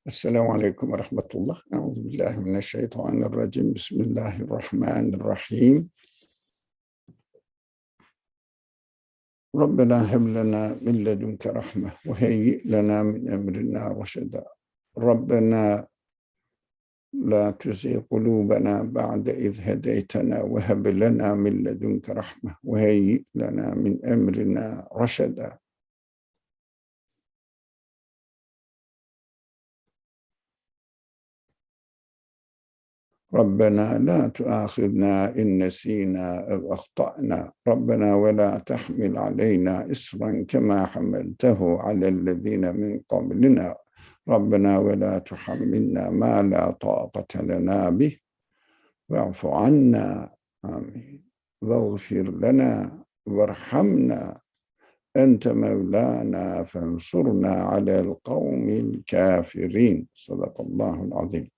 السلام عليكم ورحمة الله. أعوذ بالله من الشيطان الرجيم. بسم الله الرحمن الرحيم. ربنا هب لنا من لدنك رحمة وهيئ لنا من أمرنا رشدا. ربنا لا تزغ قلوبنا بعد إذ هديتنا وهب لنا من لدنك رحمة وهيئ لنا من أمرنا رشدا. ربنا لا تؤاخذنا إن نسينا أو أخطأنا. ربنا ولا تحمل علينا إصرا كما حملته على الذين من قبلنا. ربنا ولا تحملنا ما لا طاقة لنا به واعف عنا. آمين. واغفر لنا وارحمنا أنت مولانا فانصرنا على القوم الكافرين. صدق الله العظيم.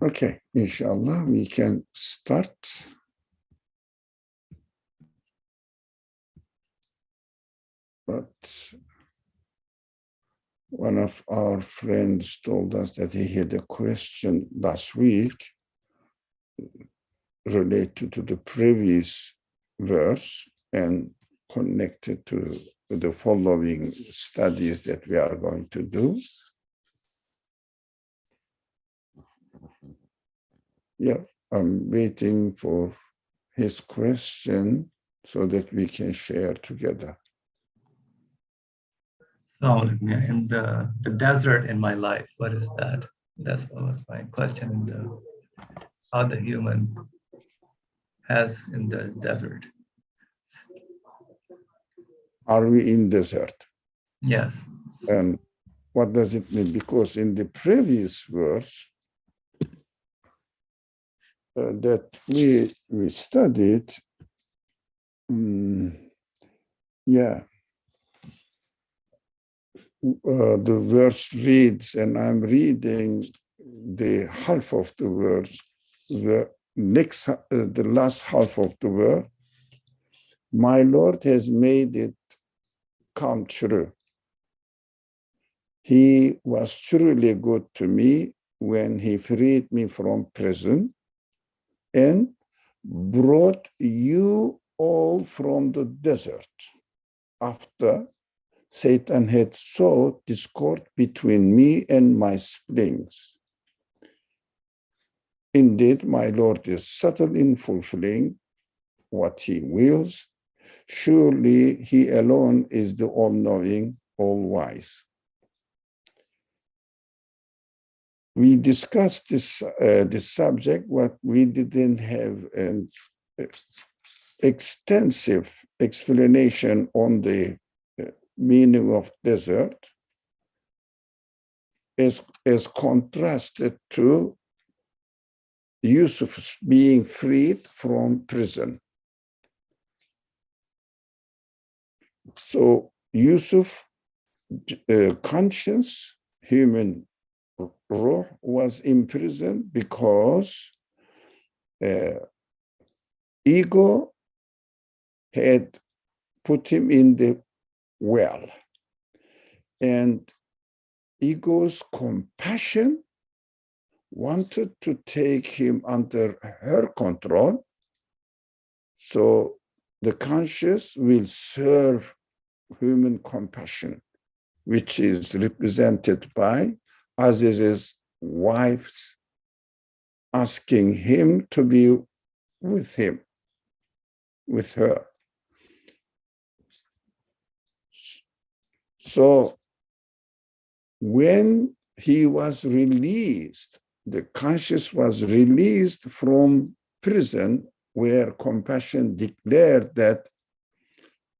Okay, inshallah, we can start. But one of our friends told us that he had a question last week related to the previous verse and connected to the following studies that we are going to do. Yeah, I'm waiting for his question so that we can share together. So in the desert in my life, what is that? That's what was my question. How the human has in the desert. Are we in desert? Yes. And what does it mean? Because in the previous verse that we studied, the verse reads, and I'm reading the half of the verse, the last half of the verse. My Lord has made it come true. He was truly good to me when he freed me from prison and brought you all from the desert after Satan had sowed discord between me and my siblings. Indeed, my Lord is subtle in fulfilling what he wills. Surely he alone is the all-knowing, all-wise. We discussed this subject, but we didn't have an extensive explanation on the meaning of desert as contrasted to Yusuf being freed from prison. So Yusuf, conscious, human ruh, was imprisoned because ego had put him in the well, and ego's compassion wanted to take him under her control, so the conscious will serve human compassion, which is represented by Aziz's wives asking him to be with him, with her. So when he was released, the conscious was released from prison, where compassion declared that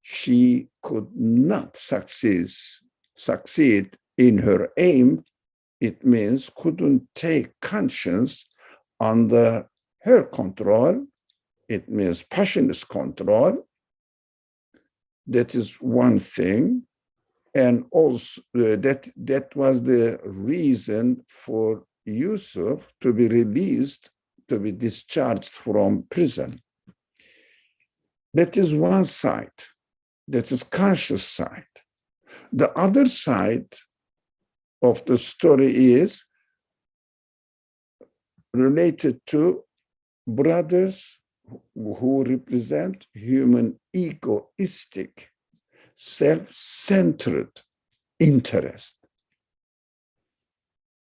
she could not succeed in her aim. It means couldn't take conscience under her control. It means passionless control. That is one thing. And also that was the reason for Yusuf to be released, to be discharged from prison. That is one side. That is conscious side. The other side of the story is related to brothers who represent human egoistic, self-centered interest,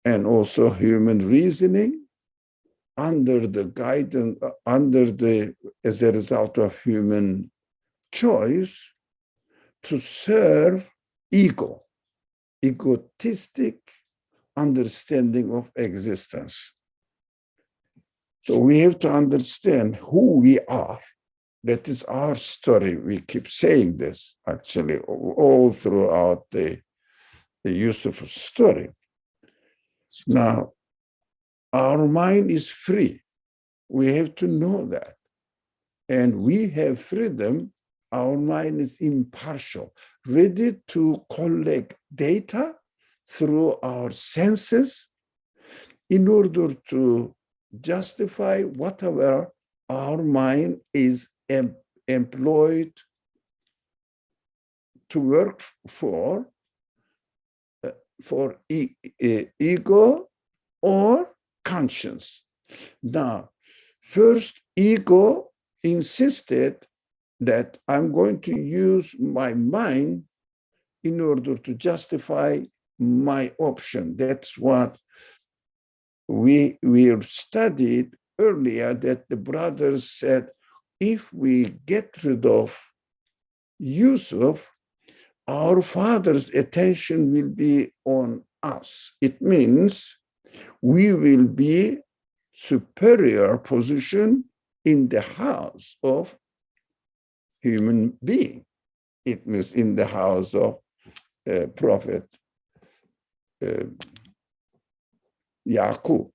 and also human reasoning under the guidance, as a result of human choice to serve egotistic understanding of existence. So we have to understand who we are. That is our story. We keep saying this actually all throughout the Yusuf story. Now, our mind is free. We have to know that. And we have freedom. Our mind is impartial, ready to collect data through our senses in order to justify whatever our mind is employed to work for ego or conscience. Now, first, ego insisted that I'm going to use my mind in order to justify my option. That's what we studied earlier, that the brothers said, if we get rid of Yusuf, our father's attention will be on us. It means we will be superior position in the house of human being. It means in the house of Prophet Yaqub.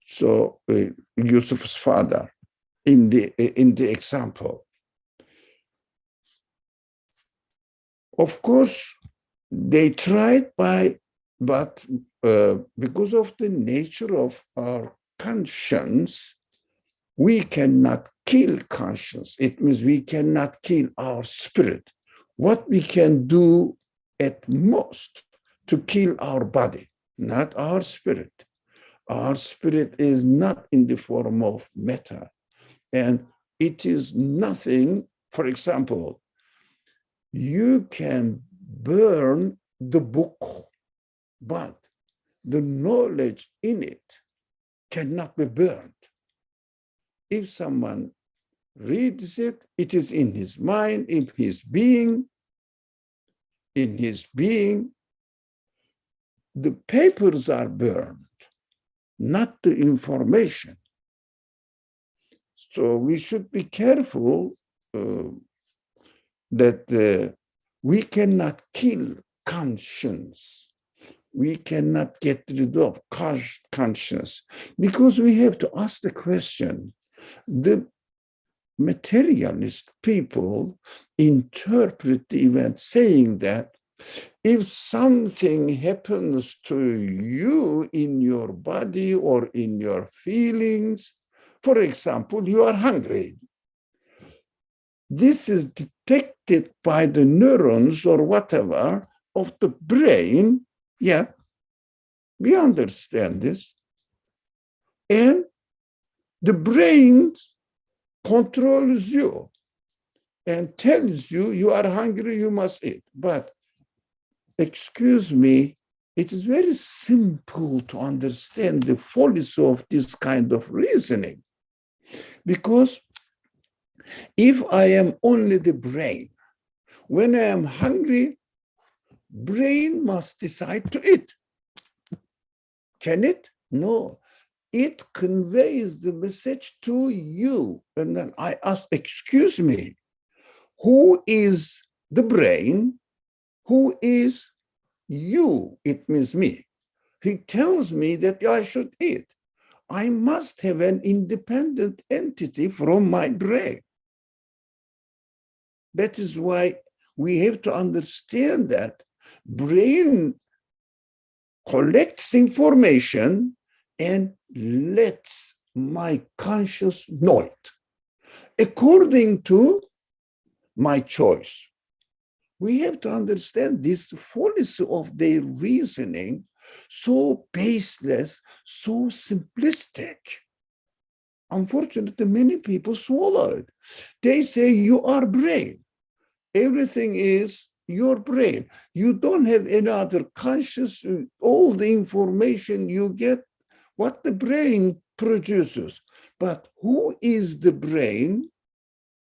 So Yusuf's father in the example. Of course, they tried but because of the nature of our conscience, we cannot kill conscience. It means we cannot kill our spirit. What we can do at most to kill our body, not our spirit. Our spirit is not in the form of matter. And it is nothing, for example, you can burn the book, but the knowledge in it cannot be burned. If someone reads it, it is in his mind, in his being. In his being, the papers are burned, not the information. So we should be careful that we cannot kill conscience. We cannot get rid of conscience, because we have to ask the question. The materialist people interpret the event saying that if something happens to you in your body or in your feelings, for example, you are hungry. This is detected by the neurons or whatever of the brain. Yeah, we understand this. And the brain controls you and tells you, you are hungry, you must eat. But excuse me, it is very simple to understand the follies of this kind of reasoning. Because if I am only the brain, when I am hungry, brain must decide to eat. Can it? No. It conveys the message to you. And then I ask, excuse me, who is the brain? Who is you? It means me. He tells me that I should eat. I must have an independent entity from my brain. That is why we have to understand that brain collects information and lets my conscious know it according to my choice. We have to understand this fallacy of their reasoning, so baseless, so simplistic. Unfortunately, many people swallow it. They say you are brain. Everything is your brain. You don't have any other conscious, all the information you get, what the brain produces. But who is the brain,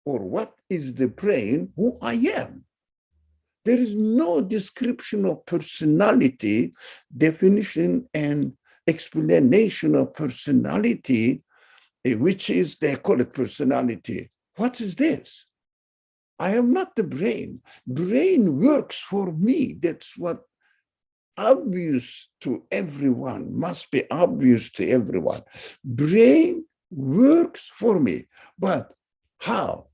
or what is the brain? Who I am. There is no description of personality, definition and explanation of personality, which is, they call it personality. What is this? I am not the brain. Brain works for me. That's what obvious to everyone, must be obvious to everyone. Brain works for me. But how?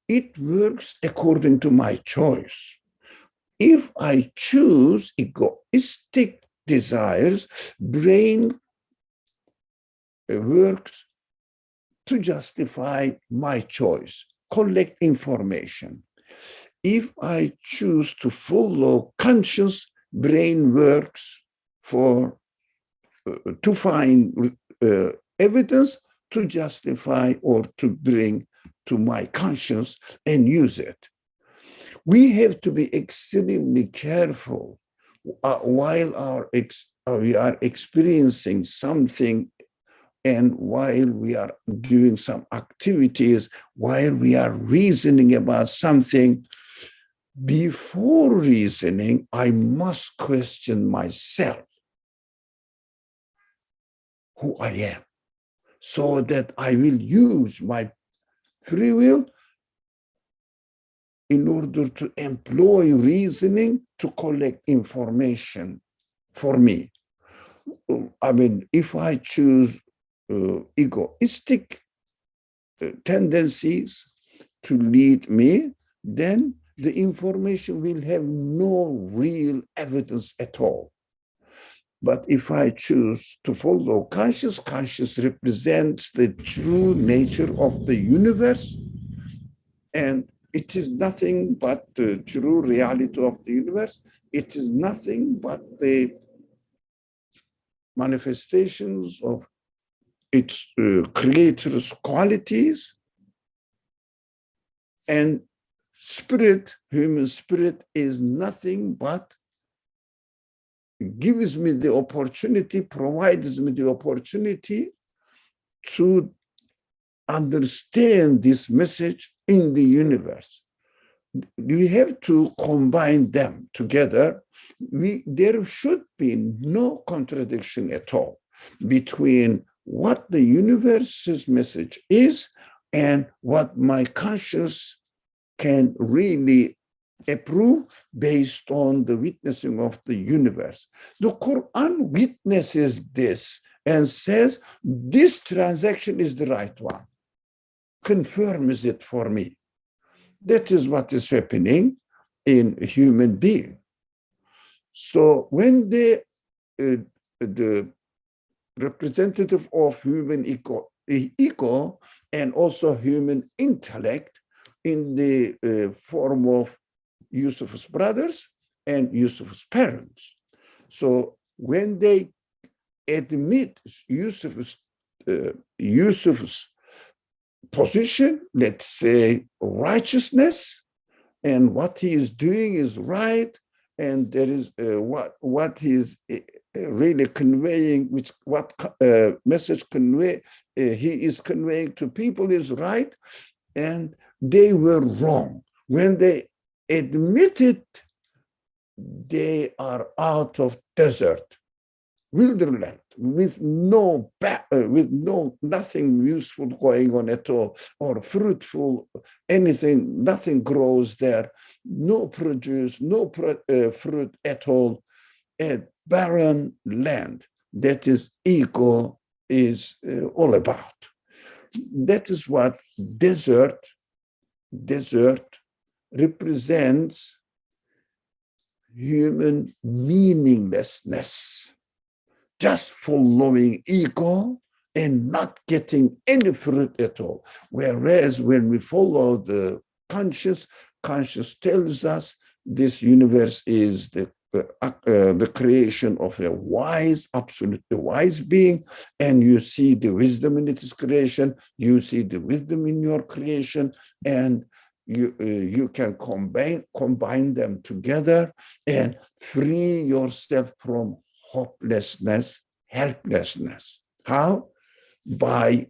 It works according to my choice. If I choose egoistic desires, brain works to justify my choice, collect information. If I choose to follow conscious, brain works for to find evidence to justify or to bring to my conscience and use it. We have to be extremely careful while we are experiencing something, and while we are doing some activities, while we are reasoning about something. Before reasoning, I must question myself, who I am, so that I will use my free will in order to employ reasoning to collect information for me. I mean, if I choose egoistic tendencies to lead me, then the information will have no real evidence at all. But if I choose to follow conscious, conscious represents the true nature of the universe, and it is nothing but the true reality of the universe. It is nothing but the manifestations of its creator's qualities. And spirit, human spirit, is nothing but gives me the opportunity, provides me the opportunity to understand this message in the universe. We have to combine them together. There should be no contradiction at all between what the universe's message is and what my conscience can really approve based on the witnessing of the universe. The Quran witnesses this and says, this transaction is the right one, confirms it for me. That is what is happening in a human being. So when the representative of human ego and also human intellect in the form of Yusuf's brothers and Yusuf's parents. So when they admit Yusuf's position, let's say righteousness, and what he is doing is right, and there is what he is really conveying, what message he is conveying to people is right, and they were wrong. When they admit it, they are out of desert, wilderness, with nothing useful going on at all, or fruitful, anything, nothing grows there, no produce, no fruit at all, a barren land. That is ego is all about. That is what desert represents, human meaninglessness, just following ego and not getting any fruit at all. Whereas when we follow the conscious tells us this universe is the creation of a wise, absolutely wise being, and you see the wisdom in its creation, you see the wisdom in your creation, and you can combine them together and free yourself from hopelessness, helplessness. How? By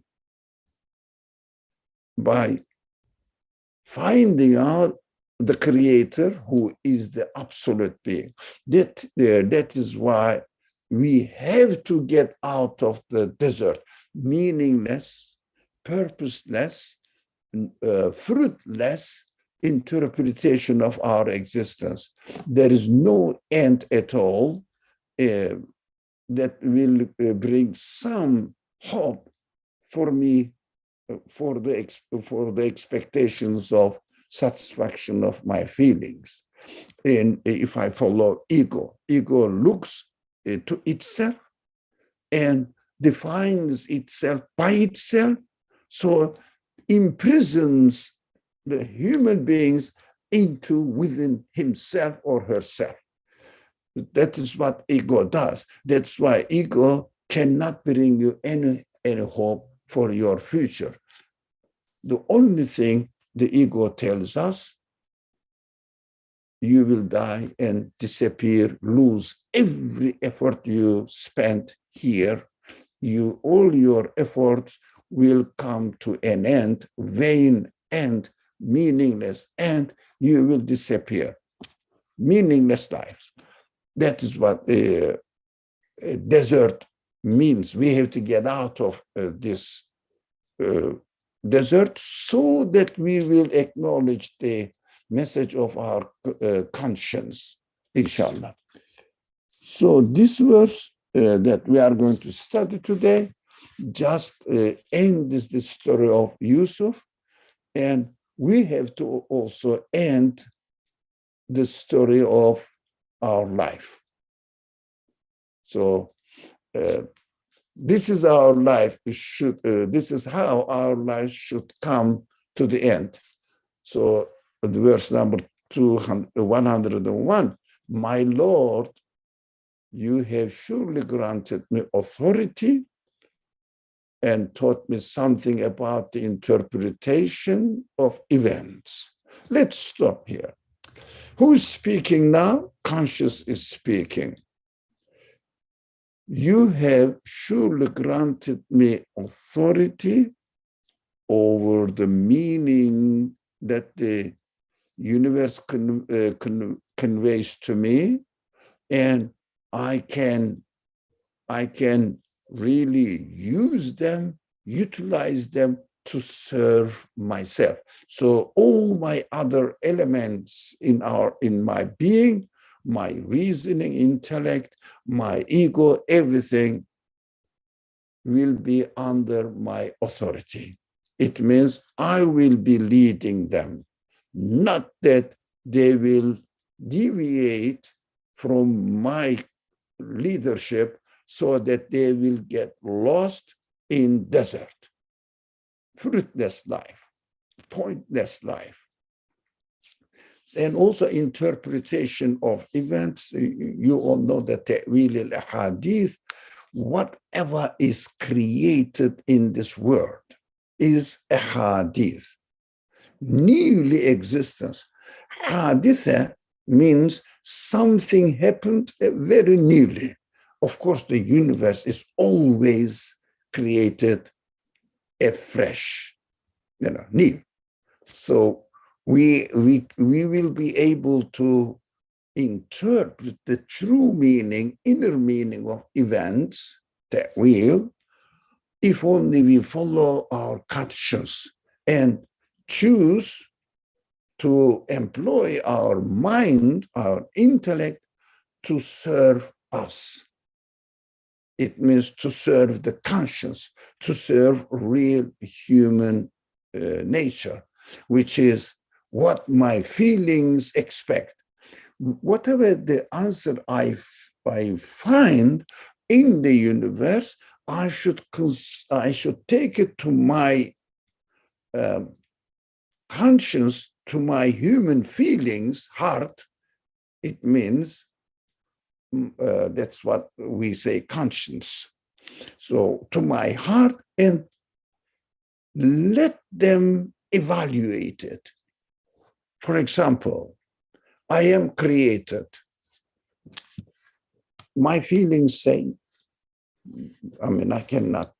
finding out the creator who is the absolute being. That is why we have to get out of the desert, meaningless, purposeless, fruitless interpretation of our existence. There is no end at all that will bring some hope for me, for the expectations of satisfaction of my feelings. And if I follow ego looks to itself and defines itself by itself, so imprisons the human beings into within himself or herself. That is what ego does. That's why ego cannot bring you any hope for your future. The only thing the ego tells us, you will die and disappear, lose every effort you spent here. All your efforts will come to an end, vain and meaningless, and you will disappear. Meaningless life. That is what desert means. We have to get out of this desert so that we will acknowledge the message of our conscience, inshallah. So this verse that we are going to study today just ends the story of Yusuf, and we have to also end the story of our life. So this is our life. This is how our life should come to the end. So the verse number 101, my Lord, you have surely granted me authority and taught me something about the interpretation of events. Let's stop here. Who's speaking now? Conscious is speaking. You have surely granted me authority over the meaning that the universe conveys to me, and I can really use them, utilize them to serve myself. So all my other elements in my being, my reasoning, intellect, my ego, everything will be under my authority. It means I will be leading them, not that they will deviate from my leadership so that they will get lost in desert, fruitless life, pointless life. And also interpretation of events. You all know that ta'wil al-hadith, whatever is created in this world is a hadith, newly existence. Haditha means something happened very newly. Of course, the universe is always created afresh, new. So we will be able to interpret the true meaning, inner meaning of events, ta'wil, if only we follow our conscience and choose to employ our mind, our intellect, to serve us. It means to serve the conscience, to serve real human nature, which is what my feelings expect. Whatever the answer I find, in the universe, I should take it to my conscience, to my human feelings, heart. It means that's what we say, conscience. So to my heart, and let them evaluate it. For example, I am created. My feelings say, I mean, I cannot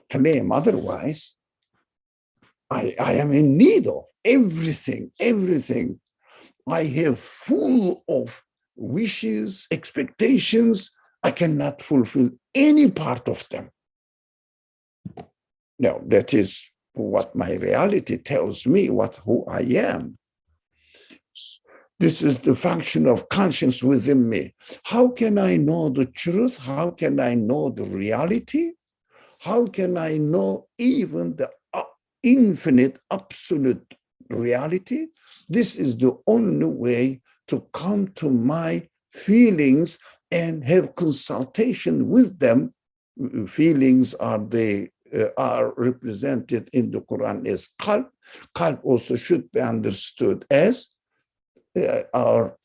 claim otherwise. I am in need of everything. I have full of wishes, expectations. I cannot fulfill any part of them. Now, that is what my reality tells me, who I am. This is the function of conscience within me. How can I know the truth? How can I know the reality? How can I know even the infinite, absolute reality? This is the only way to come to my feelings and have consultation with them. Feelings are represented in the Quran as qalb. Qalb also should be understood as our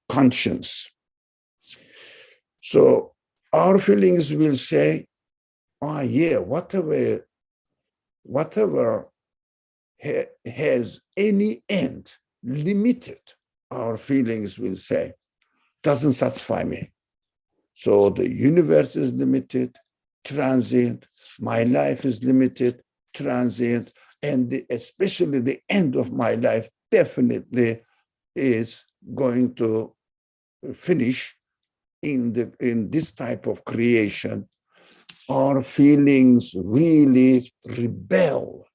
conscience. So our feelings will say, yeah, whatever has any end, limited, our feelings will say, doesn't satisfy me. So the universe is limited, transient, my life is limited, transient, and especially the end of my life definitely is going to finish in this type of creation. Our feelings really rebel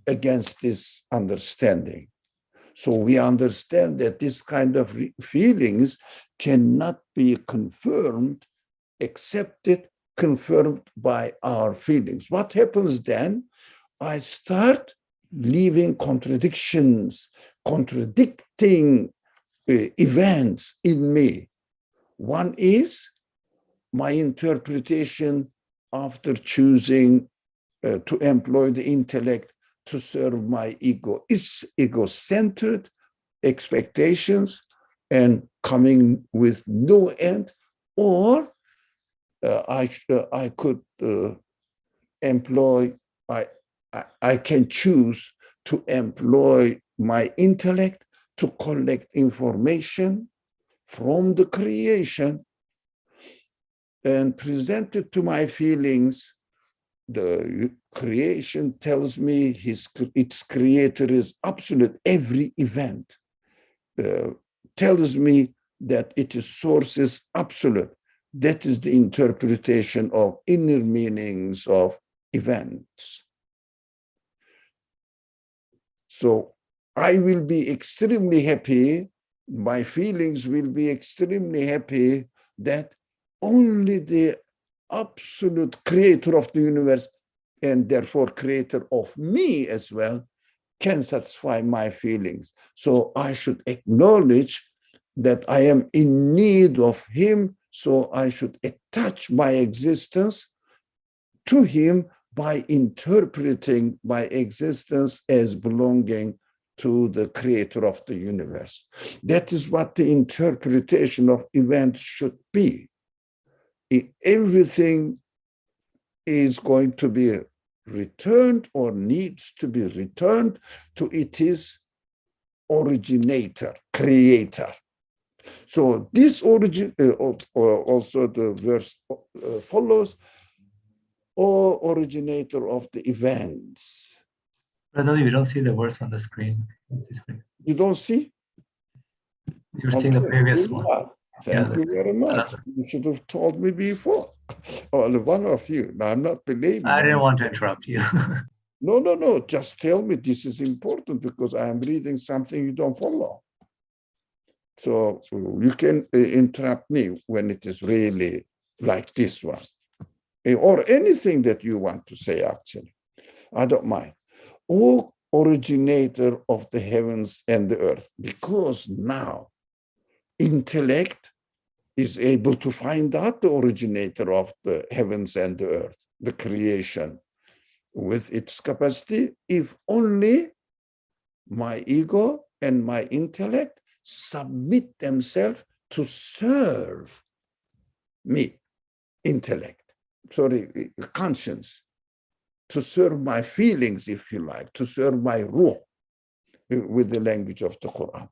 against this understanding. So we understand that this kind of feelings cannot be confirmed, accepted, confirmed by our feelings. What happens then? I start leaving contradictions, contradicting events in me. One is my interpretation after choosing to employ the intellect to serve my ego. Is ego-centered expectations and coming with no end, or I could employ, I can choose to employ my intellect to collect information from the creation and present it to my feelings. The creation tells me its creator is absolute. Every event tells me that its source is absolute. That is the interpretation of inner meanings of events. So I will be extremely happy, my feelings will be extremely happy that only the absolute creator of the universe, and therefore creator of me as well, can satisfy my feelings. So I should acknowledge that I am in need of him, so I should attach my existence to him by interpreting my existence as belonging to the creator of the universe. That is what the interpretation of events should be. Everything is going to be returned or needs to be returned to its originator, creator. So this origin, also the verse follows, or originator of the events. Brother, you don't see the words on the screen. You don't see? You're seeing the previous one. Thank you very much. You should have told me before. Or one of you. Now, I'm not believing. I didn't want to interrupt you. No. Just tell me this is important because I am reading something you don't follow. So you can interrupt me when it is really like this one. Or anything that you want to say, actually. I don't mind. O originator of the heavens and the earth, because now intellect is able to find out the originator of the heavens and the earth, the creation, with its capacity, if only my ego and my intellect submit themselves to serve me, intellect, conscience, to serve my feelings, if you like, to serve my ruh, with the language of the Quran.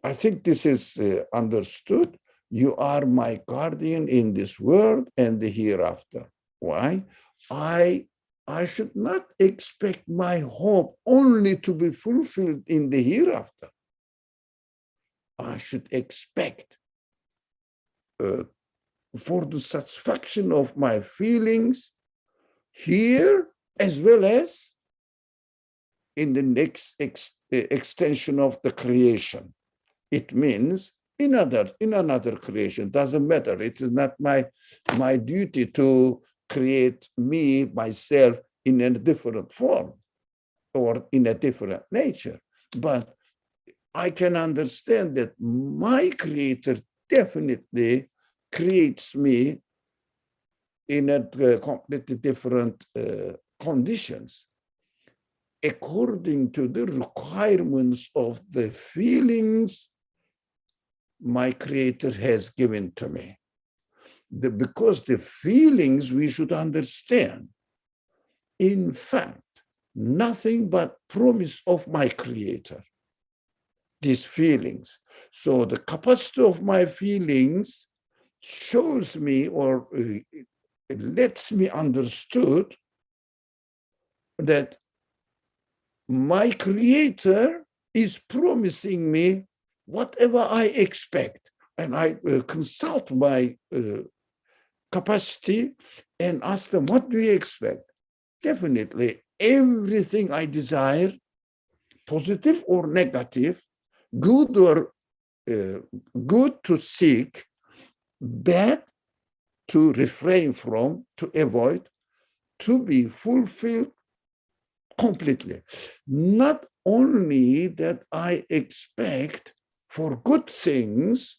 I think this is understood. You are my guardian in this world and the hereafter. Why? I should not expect my hope only to be fulfilled in the hereafter. I should expect for the satisfaction of my feelings here as well as in the next extension of the creation. It means in another creation, doesn't matter. It is not my duty to create me, myself, in a different form or in a different nature. But I can understand that my creator definitely creates me in a completely different conditions, according to the requirements of the feelings my creator has given to me. Because the feelings we should understand, in fact, nothing but promise of my creator, these feelings. So the capacity of my feelings shows me or lets me understood that my creator is promising me whatever I expect. And I consult my capacity and ask them, what do you expect? Definitely everything I desire, positive or negative, good or good to seek, bad to refrain from, to avoid, to be fulfilled completely. Not only that I expect for good things,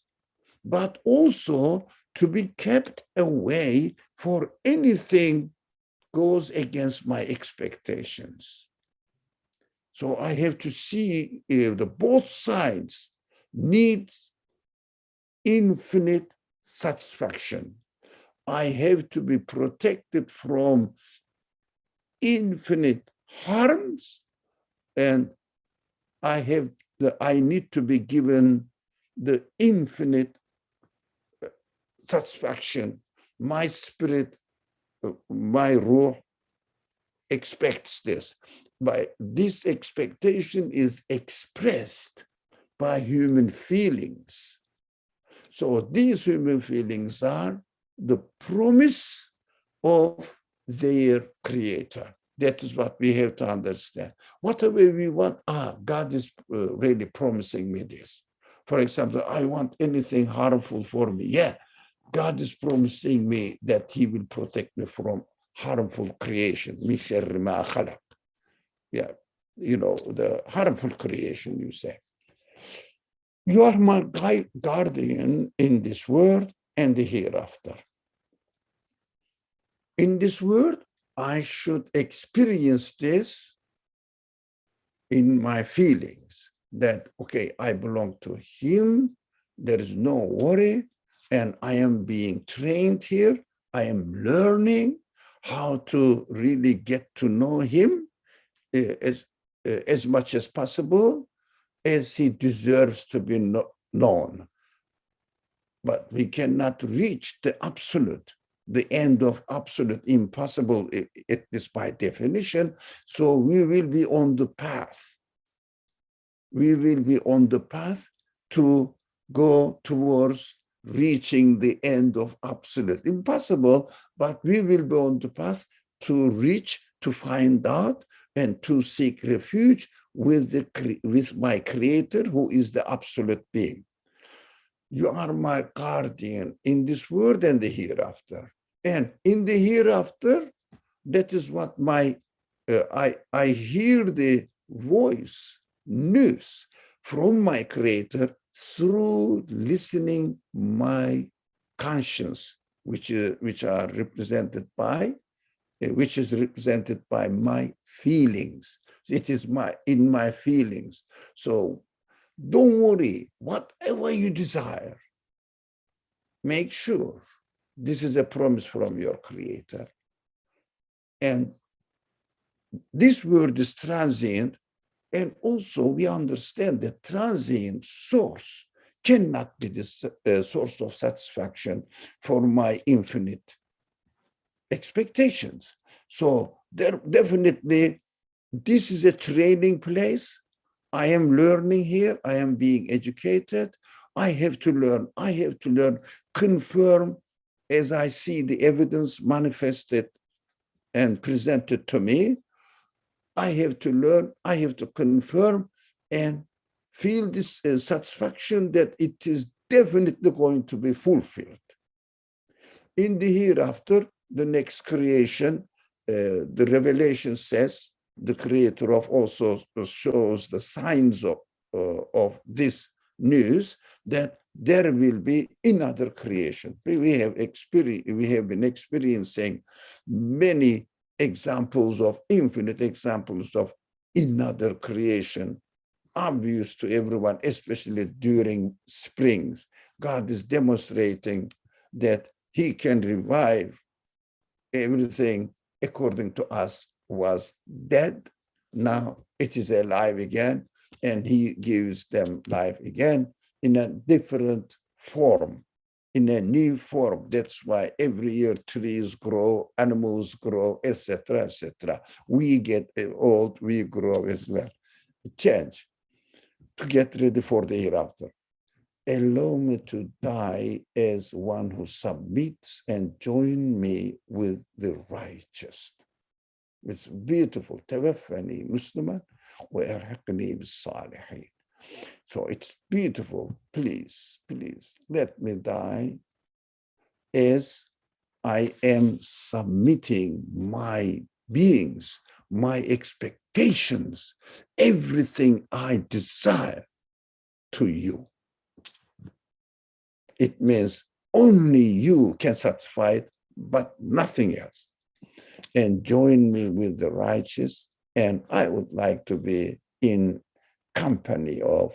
but also to be kept away for anything goes against my expectations. So I have to see the both sides needs infinite satisfaction. I have to be protected from infinite harms, and I need to be given the infinite satisfaction. My spirit, my ruh expects this. But this expectation is expressed by human feelings. So these human feelings are the promise of their creator. That is what we have to understand. Whatever we want, God is really promising me this. For example, I want anything harmful for me. Yeah, God is promising me that he will protect me from harmful creation. Yeah, the harmful creation, you say. You are my guardian in this world and the hereafter. In this world, I should experience this in my feelings that, okay, I belong to him, there is no worry, and I am being trained here. I am learning how to really get to know him as much as possible, as he deserves to be known. But we cannot reach the absolute, the end of absolute, impossible at this by definition. So we will be on the path. We will be on the path to go towards reaching the end of absolute. Impossible, but we will be on the path to reach, to find out, and to seek refuge with my creator, who is the absolute being. You are my guardian in this world and the hereafter. And in the hereafter, that is what I hear the voice, news, from my creator through listening my conscience, which are represented by, which is represented by my feelings. It is in my feelings. So don't worry, whatever you desire, make sure this is a promise from your creator. And this word is transient. And also we understand that transient source cannot be the source of satisfaction for my infinite expectations. So there definitely, this is a training place. I am learning here. I am being educated. I have to learn, confirm as I see the evidence manifested and presented to me. I have to learn, I have to confirm and feel this satisfaction that it is definitely going to be fulfilled. In the hereafter, the next creation, the revelation says, the creator of also shows the signs of this news, that there will be another creation. We have been experiencing many examples of, infinite examples of another creation, obvious to everyone, especially during springs. God is demonstrating that he can revive everything according to us was dead. Now it is alive again, and he gives them life again in a different form, in a new form. That's why every year trees grow, animals grow, etc., etc. We get old, we grow as well. Change to get ready for the hereafter. Allow me to die as one who submits and join me with the righteous. It's beautiful. توفني مسلما وألحقني بالصالحين. So it's beautiful. Please, please let me die as I am submitting my beings, my expectations, everything I desire to you. It means only you can satisfy it, but nothing else. And join me with the righteous. And I would like to be in company of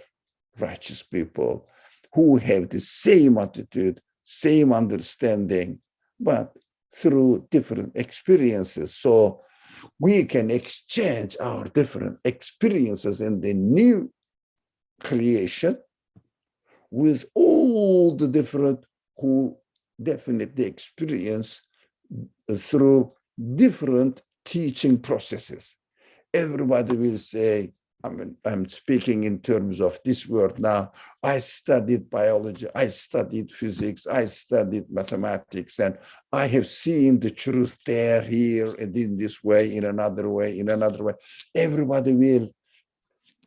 righteous people who have the same attitude, same understanding, but through different experiences. So we can exchange our different experiences in the new creation with all the different who definitely experience through different teaching processes. Everybody will say, I'm speaking in terms of this word now, I studied biology, I studied physics, I studied mathematics, and I have seen the truth there, here, and in this way, in another way, in another way. Everybody will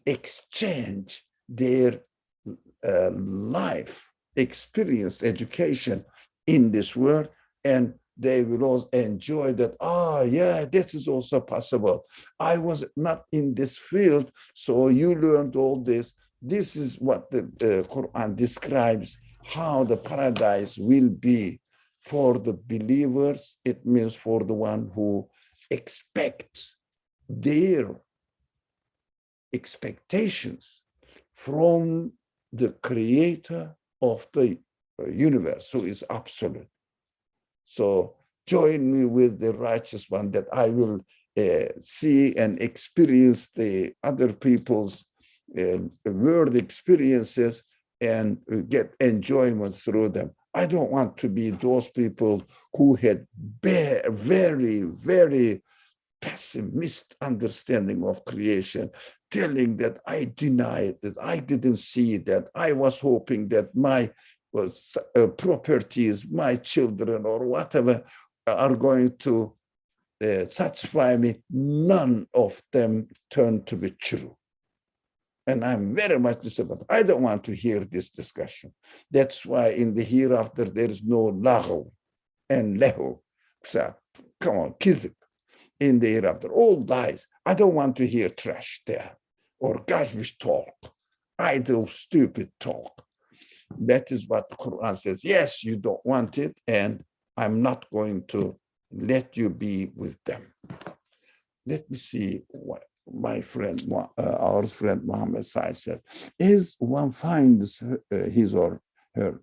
exchange their life experience, education in this world, and they will also enjoy that. Yeah, this is also possible. I was not in this field, so you learned all this. This is what the Quran describes how the paradise will be for the believers. It means for the one who expects their expectations from the creator of the universe, who is absolute. So join me with the righteous one, that I will see and experience the other people's world experiences and get enjoyment through them. I don't want to be those people who had very, very pessimist understanding of creation, telling that I denied, that I didn't see, that I was hoping that my properties, my children or whatever are going to satisfy me. None of them turned to be true. And I'm very much disappointed. I don't want to hear this discussion. That's why in the hereafter, there is no lahu and lehu. So, come on, kidhib. In the hereafter, all lies. I don't want to hear trash there or garbage talk. idle, stupid talk. That is what the Quran says. Yes, you don't want it, and I'm not going to let you be with them. Let me see what my friend, our friend Muhammad Sai said. As one finds his or her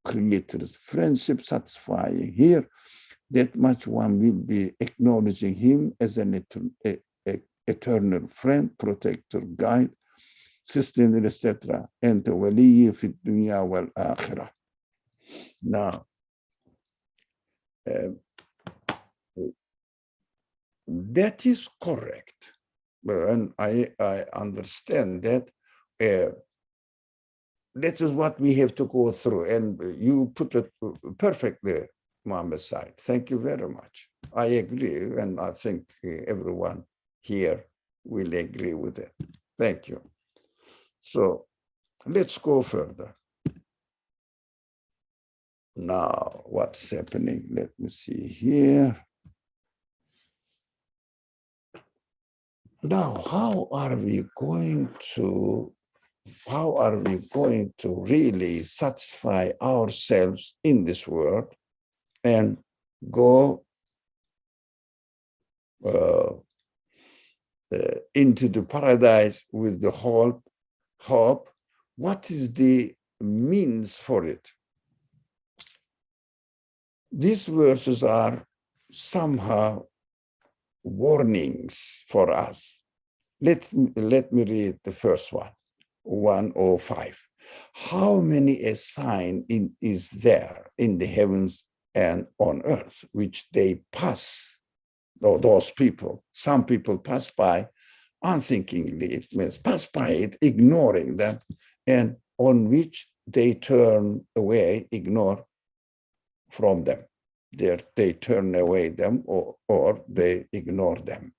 creator's friendship satisfying here, that much one will be acknowledging him as an eternal friend, protector, guide, sustainer, etc. And the waliy fi dunya wal akhirah. Now, that is correct. And I understand that. That is what we have to go through. And you put it perfectly, Mohammed Said. Thank you very much. I agree. And I think everyone here will agree with it. Thank you. So let's go further. Now, what's happening? Let me see here. Now, how are we going to really satisfy ourselves in this world and go into the paradise with the hope? What is the means for it? These verses are somehow warnings for us. Let me read the first one, 105. How many a sign is there in the heavens and on earth, which they pass, those people, some people pass by unthinkingly, it means pass by it, ignoring them, and on which they turn away, ignore from them. They turn away them or they ignore them.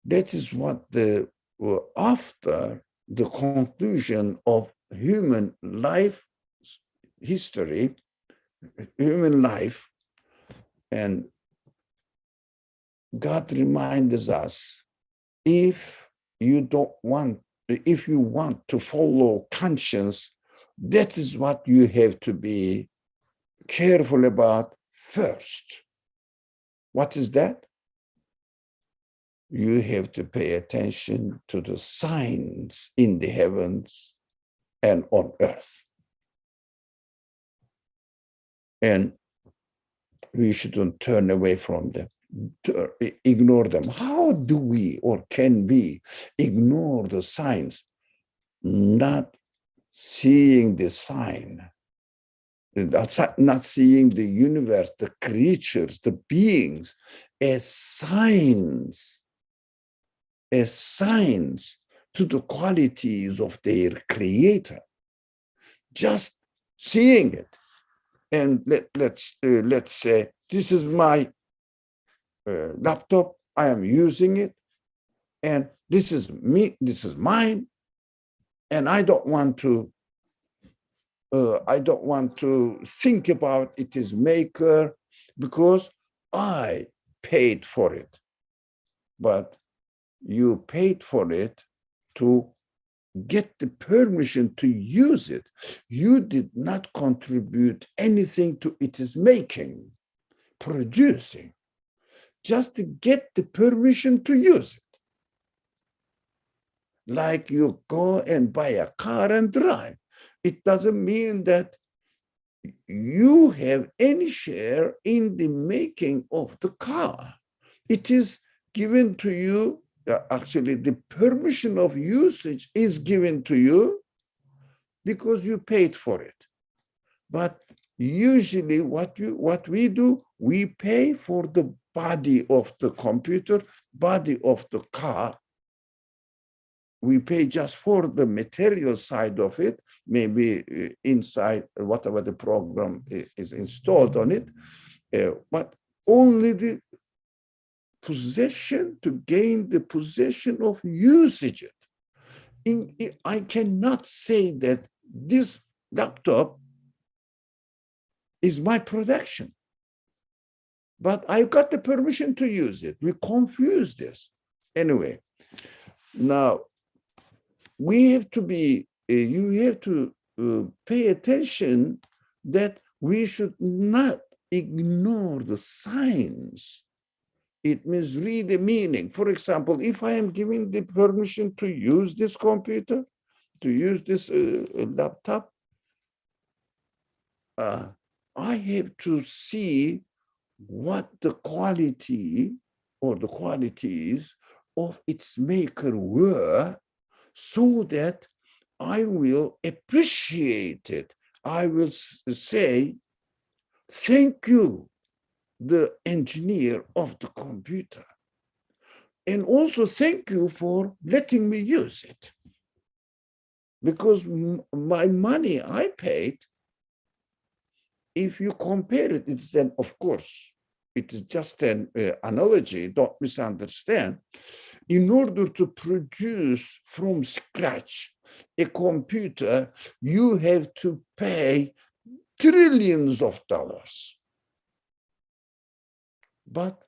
That is what after the conclusion of human life history, human life, and God reminds us, if you want to follow conscience, that is what you have to be careful about first. What is that? You have to pay attention to the signs in the heavens and on earth. And we shouldn't turn away from them, ignore them. How do we or can we ignore the signs? Not seeing the sign, not seeing the universe, the creatures, the beings as signs to the qualities of their creator. Just seeing it. And let's say, this is my laptop, I am using it, and this is me, this is mine, and I don't want to think about its maker because I paid for it. But you paid for it to get the permission to use it. You did not contribute anything to its making, producing, just to get the permission to use it. Like you go and buy a car and drive. It doesn't mean that you have any share in the making of the car. It is given to you. Actually, the permission of usage is given to you because you paid for it. But usually what we do, we pay for the body of the computer, body of the car. We pay just for the material side of it, maybe inside whatever the program is installed on it, but only the possession, to gain the possession of usage it. I cannot say that this laptop is my production, but I got the permission to use it. We confuse this. Anyway, now we have to be, you have to pay attention that we should not ignore the signs. It means read the meaning. For example, if I am giving the permission to use this computer, to use this laptop, I have to see what the quality or the qualities of its maker were, so that I will appreciate it. I will say, thank you, the engineer of the computer. And also thank you for letting me use it. Because my money I paid, if you compare it, it's an, of course, it is just an analogy, don't misunderstand. In order to produce from scratch a computer, you have to pay trillions of dollars. But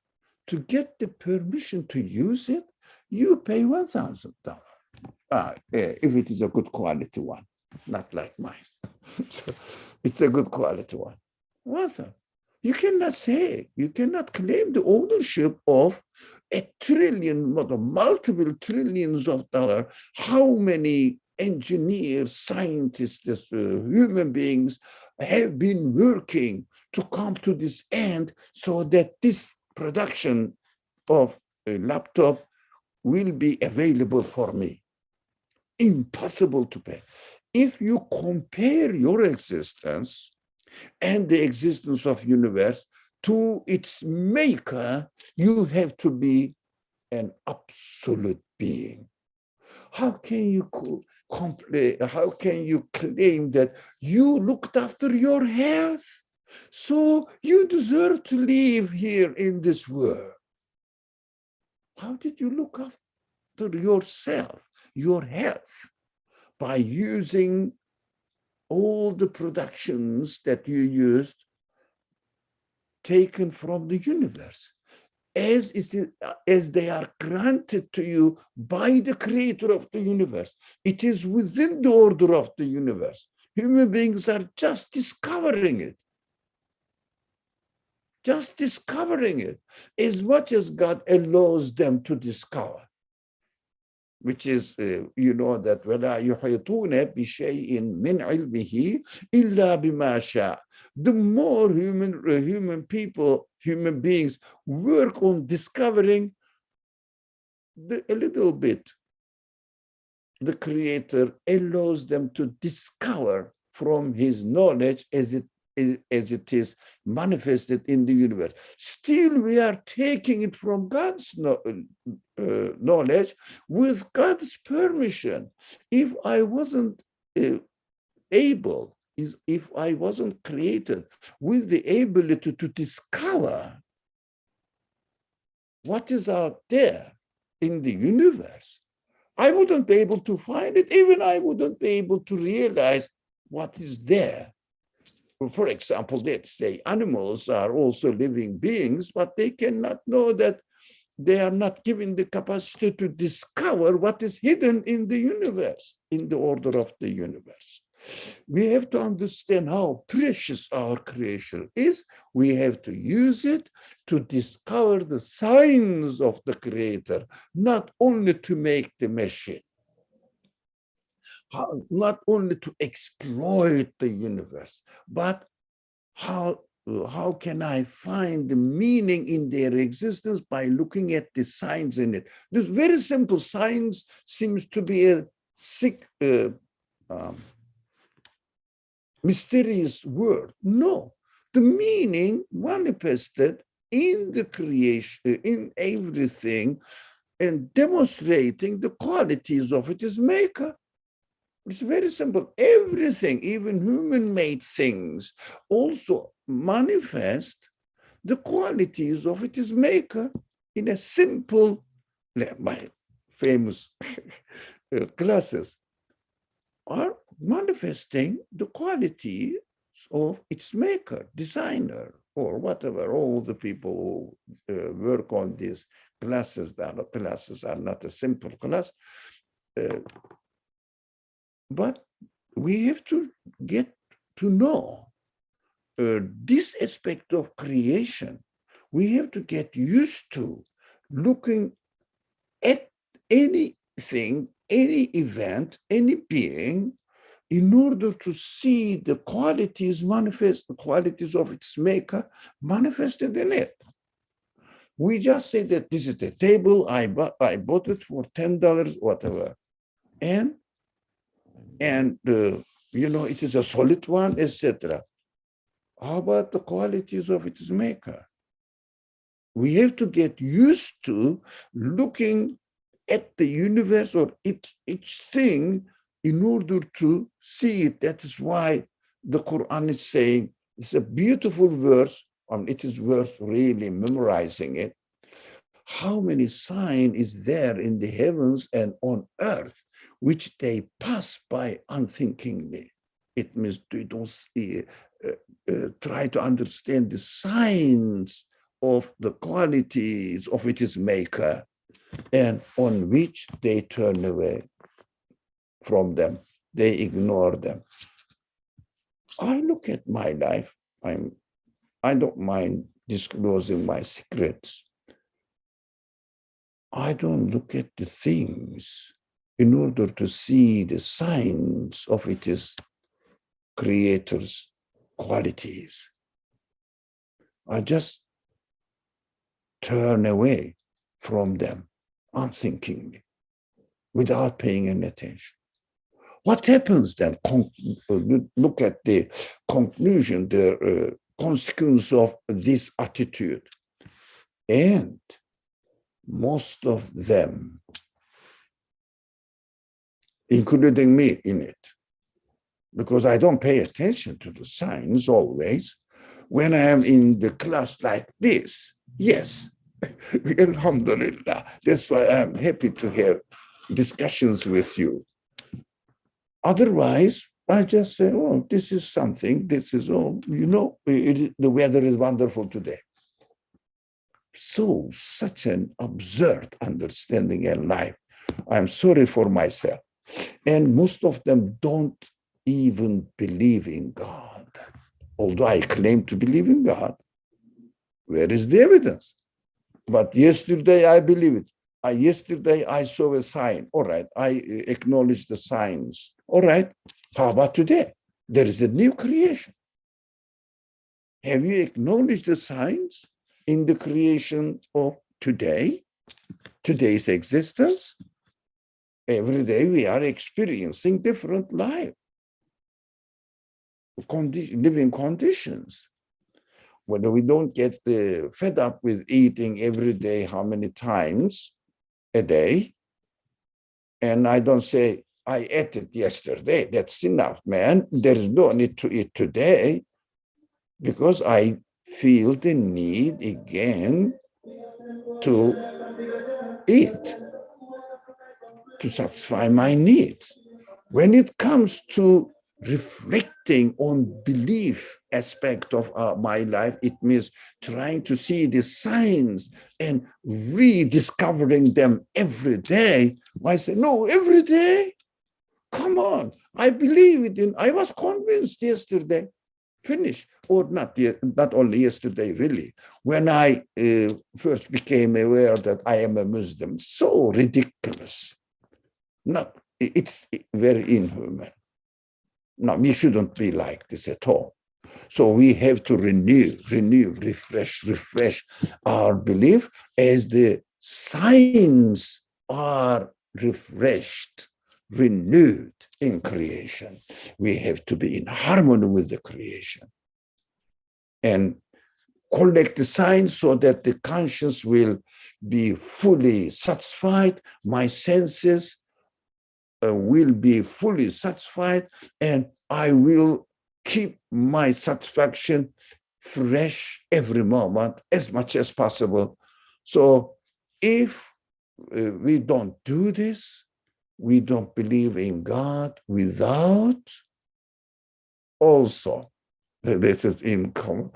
to get the permission to use it, you pay $1,000. If it is a good quality one, not like mine. So it's a good quality one. What? You cannot say, you cannot claim the ownership of a trillion, multiple trillions of dollars. How many engineers, scientists, human beings have been working to come to this end so that this production of a laptop will be available for me. Impossible to pay. If you compare your existence and the existence of universe to its maker, you have to be an absolute being. How can you how can you claim that you looked after your health, so you deserve to live here in this world? How did you look after yourself, your health, by using all the productions that you used taken from the universe, as they are granted to you by the creator of the universe? It is within the order of the universe. Human beings are just discovering it. Just discovering it, as much as God allows them to discover. Which is, you know, that وَلَا يُحِيطُونَ بِشَيْءٍ مِّنْ عِلْمِهِ إِلَّا بِمَا شَاءَ. The more human beings work on discovering a little bit, the Creator allows them to discover from His knowledge as it is manifested in the universe. Still, we are taking it from God's knowledge with God's permission. If I wasn't able, if I wasn't created with the ability to discover what is out there in the universe, I wouldn't be able to find it. Even I wouldn't be able to realize what is there. For example, let's say animals are also living beings, but they cannot know that they are not given the capacity to discover what is hidden in the universe, in the order of the universe. We have to understand how precious our creation is. We have to use it to discover the signs of the Creator, not only to make the machine. Not only to exploit the universe, but how can I find the meaning in their existence by looking at the signs in it? This very simple science seems to be a mysterious word. No, the meaning manifested in the creation, in everything, and demonstrating the qualities of its maker. It's very simple. Everything, even human-made things, also manifest the qualities of its maker in a simple, my famous classes are manifesting the quality of its maker, designer, or whatever. All the people who work on these classes, that classes are not a simple class. But we have to get to know this aspect of creation. We have to get used to looking at anything, any event, any being, in order to see the qualities manifest, the qualities of its maker manifested in it. We just say that this is the table, I bought it for $10, whatever. And it is a solid one, etc. How about the qualities of its maker? We have to get used to looking at the universe or each thing in order to see it. That is why the Quran is saying, it's a beautiful verse, and it is worth really memorizing it. How many signs is there in the heavens and on earth, which they pass by unthinkingly? It means they don't see, try to understand the signs of the qualities of its maker, and on which they turn away from them. They ignore them. I look at my life. I don't mind disclosing my secrets. I don't look at the things in order to see the signs of its creator's qualities. I just turn away from them unthinkingly, without paying any attention. What happens then? Look at the conclusion, the consequence of this attitude. And most of them, including me in it, because I don't pay attention to the signs always. When I am in the class like this, yes, alhamdulillah, that's why I'm happy to have discussions with you. Otherwise, I just say, oh, this is something, this is all, the weather is wonderful today. So, such an absurd understanding in life. I'm sorry for myself. And most of them don't even believe in God. Although I claim to believe in God, where is the evidence? But yesterday I believe it. Yesterday I saw a sign. All right, I acknowledge the signs. All right, how about today? There is a new creation. Have you acknowledged the signs in the creation of today, today's existence? Every day we are experiencing different life, living conditions. Whether we don't get fed up with eating every day, how many times a day, and I don't say, I ate it yesterday, that's enough, man. There is no need to eat today, because I feel the need again to eat, to satisfy my needs. When it comes to reflecting on belief aspect of my life, it means trying to see the signs and rediscovering them every day. I say, no, every day? Come on, I believe it in, I was convinced yesterday. Finish, or not only yesterday, really. When I first became aware that I am a Muslim, so ridiculous. It's very inhuman. No, we shouldn't be like this at all. So we have to renew, refresh our belief as the signs are refreshed, renewed in creation. We have to be in harmony with the creation and collect the signs so that the conscience will be fully satisfied, my senses will be fully satisfied, and I will keep my satisfaction fresh every moment as much as possible. So if we don't do this, we don't believe in God without also, this is in common,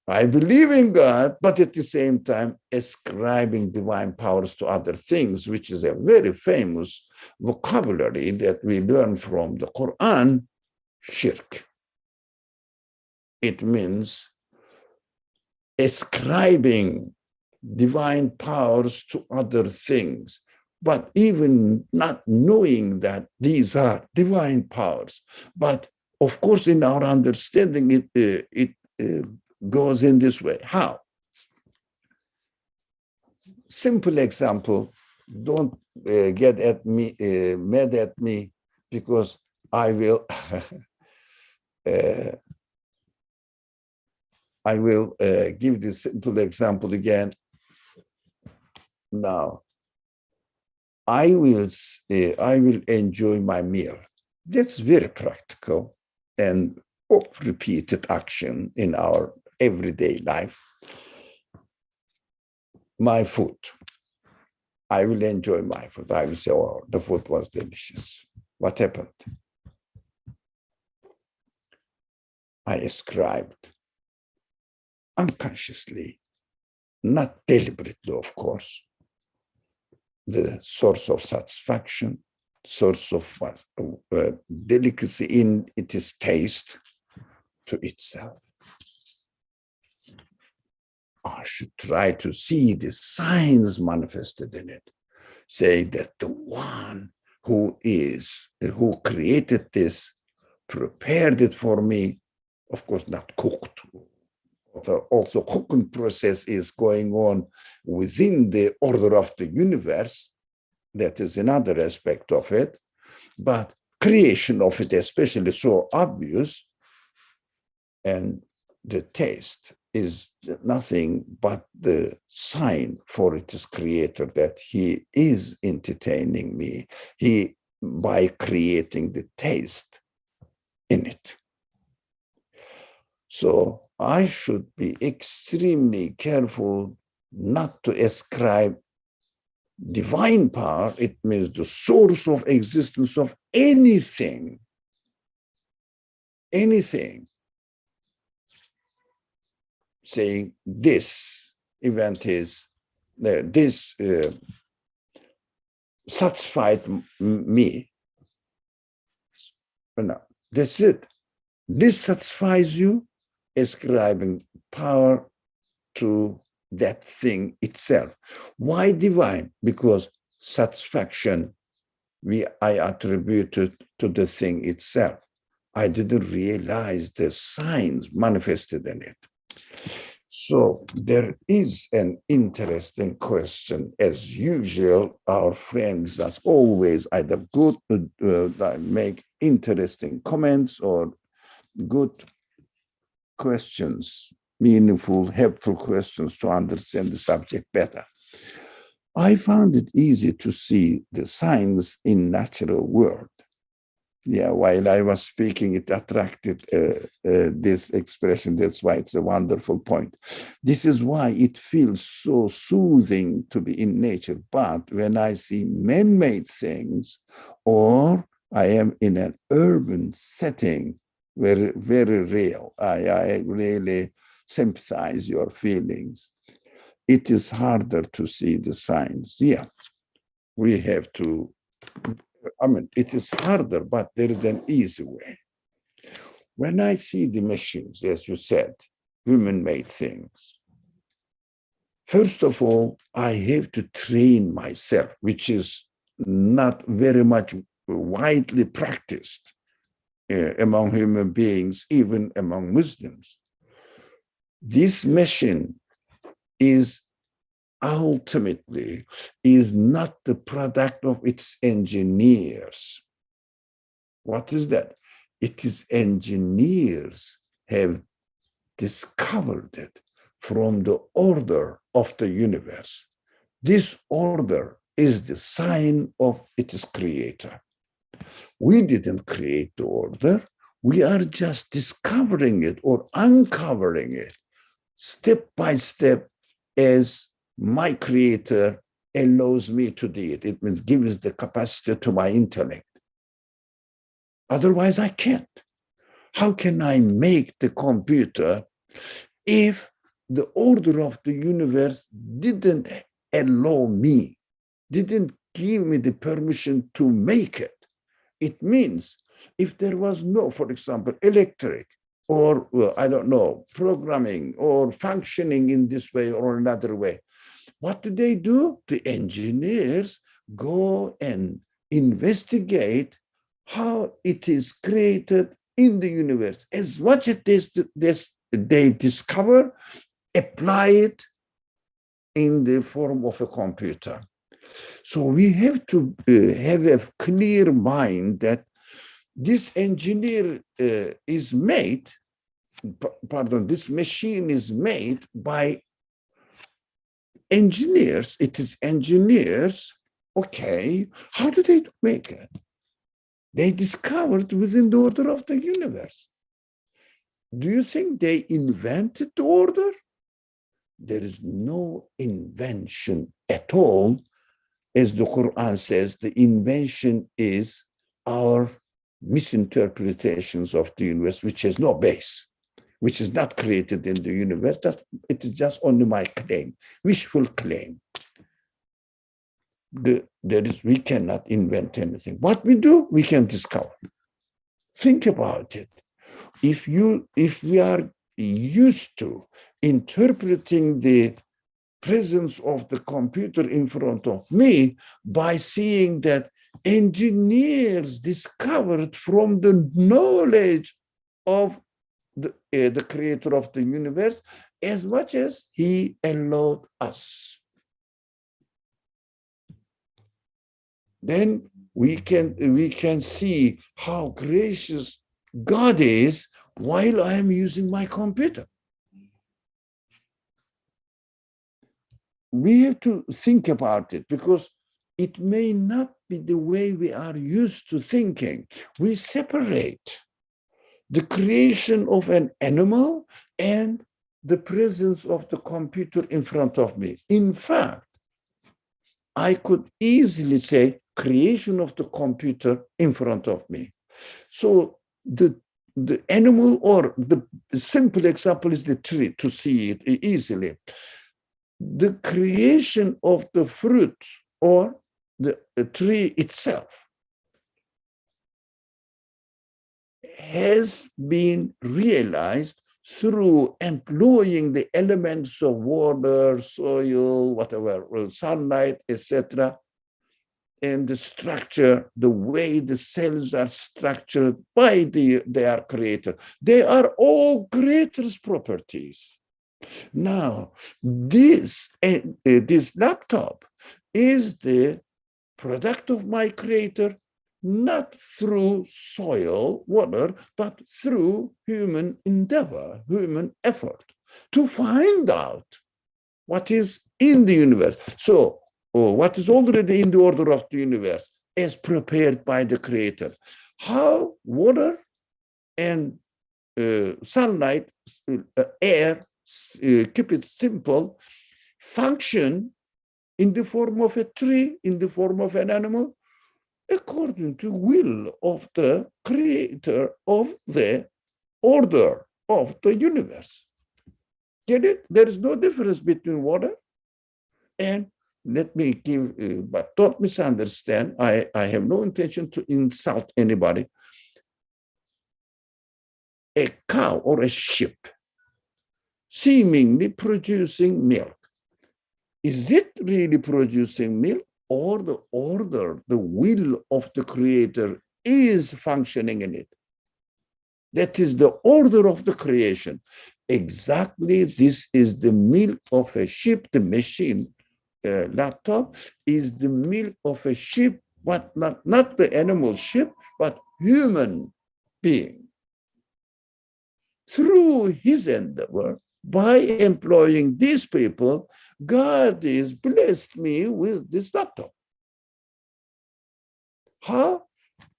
I believe in God, but at the same time, ascribing divine powers to other things, which is a very famous vocabulary that we learn from the Quran, shirk. It means ascribing divine powers to other things, but even not knowing that these are divine powers. But of course, in our understanding, it goes in this way. How? Simple example. Don't get at me, mad at me, because I will. I will give this simple example again. Now, I will enjoy my meal. That's very practical and repeated action in our everyday life. My food. I will enjoy my food. I will say, oh, the food was delicious. What happened? I ascribed unconsciously, not deliberately, of course, the source of satisfaction, source of delicacy in its taste to itself. I should try to see the signs manifested in it. Say that the one who created this, prepared it for me, of course, not cooked. Also, cooking process is going on within the order of the universe. That is another aspect of it. But creation of it, especially, so obvious. And the taste is nothing but the sign for its creator that he is entertaining me. By creating the taste in it. So I should be extremely careful not to ascribe divine power. It means the source of existence of anything. Anything. Saying this event is, this satisfied me. No, that's it. This satisfies you, ascribing power to that thing itself. Why divine? Because satisfaction I attributed to the thing itself. I didn't realize the signs manifested in it. So there is an interesting question. As usual, our friends, as always, either good, make interesting comments or good questions, meaningful, helpful questions to understand the subject better. I found it easy to see the signs in natural world. Yeah, while I was speaking, it attracted this expression. That's why it's a wonderful point. This is why it feels so soothing to be in nature. But when I see man-made things, or I am in an urban setting, very, very real, I really sympathize your feelings. It is harder to see the signs. Yeah, we have to. It is harder, but there is an easy way. When I see the machines, as you said, human-made things, first of all, I have to train myself, which is not very much widely practiced among human beings, even among Muslims. This machine ultimately is not the product of its engineers. What is that? It is engineers have discovered it from the order of the universe. This order is the sign of its creator. We didn't create the order. We are just discovering it or uncovering it step by step as my creator allows me to do it. It means gives the capacity to my intellect. Otherwise, I can't. How can I make the computer if the order of the universe didn't allow me, didn't give me the permission to make it. It means if there was no, for example, electric or, I don't know, programming or functioning in this way or another way, what do? The engineers go and investigate how it is created in the universe. As much as they discover, apply it in the form of a computer. So we have to have a clear mind that this engineer is made, this machine is made by engineers. It is engineers. Okay, how do they make it? They discovered within the order of the universe. Do you think they invented the order? There is no invention at all. As the Quran says, the invention is our misinterpretations of the universe, which has no base, which is not created in the universe. It is just only my claim, wishful claim. We cannot invent anything. What we do, we can discover. Think about it. If we are used to interpreting the presence of the computer in front of me by seeing that engineers discovered from the knowledge of the creator of the universe as much as he allowed us, then we can see how gracious God is while I am using my computer. We have to think about it because it may not be the way we are used to thinking. We separate the creation of an animal and the presence of the computer in front of me. In fact, I could easily say creation of the computer in front of me. So the animal, or the simple example is the tree, to see it easily. The creation of the fruit or the tree itself has been realized through employing the elements of water, soil, whatever, sunlight, etc., and the structure, the way the cells are structured by their creator. They are all creator's properties. Now, this laptop is the product of my creator, not through soil, water, but through human endeavor, human effort to find out what is in the universe. So, what is already in the order of the universe is prepared by the creator. How water and sunlight, air, keep it simple, function in the form of a tree, in the form of an animal, according to will of the creator of the order of the universe. Get it? There is no difference between water and, let me give, but don't misunderstand, I have no intention to insult anybody. A cow or a sheep seemingly producing milk. Is it really producing milk, or the order, the will of the creator is functioning in it? That is the order of the creation. Exactly, this is the milk of a sheep. The machine laptop is the milk of a sheep, but not the animal sheep, but human being. Through his endeavor, by employing these people, God has blessed me with this laptop. How?